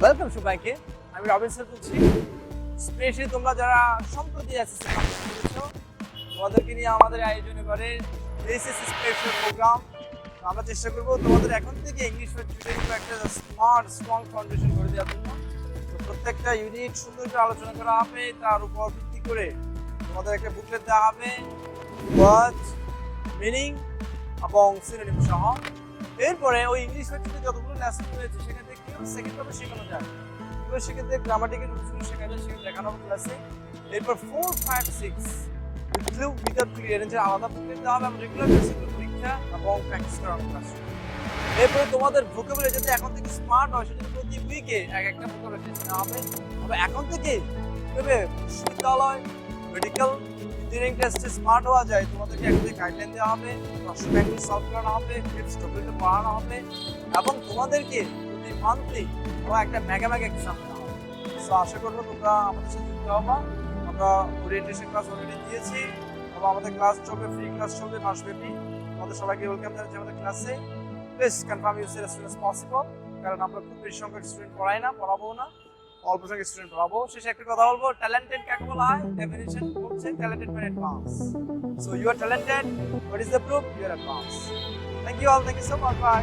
Welcome সবাইকে। আমি Robin sir বলছি। স্পেশালি তোমরা যারা সম্প্রতি এসএসসি পাস করেছো, তোমাদেরকে নিয়ে আমাদের আয়োজন এবারে এসএসসি স্পেশাল প্রোগ্রাম। আমরা চেষ্টা করব তোমাদের এখন থেকে ইংলিশ টিউটরের উপর একটা স্মার্ট স্ট্রং ফাউন্ডেশন করে দেওয়ার জন্য। তো প্রত্যেকটা ইউনিট সুন্দর করে আলোচনা করা হবে, তার উপর ভিত্তি করে তোমাদের একটা বুকলেট দেওয়া হবে, ওয়ার্ড মিনিং এবং সিনোনিম সহ। এরপরে ওই ইংলিশ টিউটরে যতগুলো লেসন রয়েছে সেখান থেকে সেকেন্ড ভাবে শেখানো যায়। সেক্ষেত্রে গ্রামাটিক্যাল রুলসগুলো শেখা যায়, সেগুলো দেখানো হবে ক্লাসে। এরপর 4, 5, 6 উইদাউট ক্লিয়ারেন্সের আলাদা বুকলেট দেওয়া হবে এবং রেগুলার বেসিসে পরীক্ষা এবং প্র্যাকটিস করানো ক্লাস। এরপরে তোমাদের ভোকাবুলারি যাতে এখন থেকে স্মার্ট হয়, সেজন্য প্রতি উইকে একটা ভোকাবুলারি টেস্ট নেওয়া হবে। তবে এখন থেকে কিভাবে বিশ্ববিদ্যালয়, মেডিকেল, ইঞ্জিনিয়ারিং টেস্টে স্মার্ট হওয়া যায় তোমাদেরকে একটা গাইডলাইন দেওয়া হবে, প্রশ্ন ব্যাংকগুলো সলভ করানো হবে, টিপস টপিকটা পড়ানো হবে এবং তোমাদেরকে প্রতি মান্থলি একটা মেগা এক্সাম নেওয়া হবে। সো আশা করবো তোমরা আমাদের সাথে যুক্ত হবা। আমরা ওরিয়েন্টেশন ক্লাস অলরেডি দিয়েছি এবং আমাদের ক্লাস চলবে, ফ্রি ক্লাস চলবে মাসব্যাপী। আমাদের সবাইকে ওয়েলকাম জানাচ্ছি আমাদের ক্লাসে। Please confirm yourself as soon as possible, কারণ আমরা খুব বেশি সংখ্যক স্টুডেন্ট পড়াই না, পড়াবো না, অল্প সংখ্যক স্টুডেন্ট পড়াবো। শেষে একটা কথা বলবো, ট্যালেন্টেড কাকে বলা হয়? ডেফিনিশন হচ্ছে ট্যালেন্টেড মানে advance. So you are talented, what is the proof? You are advance. Thank you all, thank you so much, by.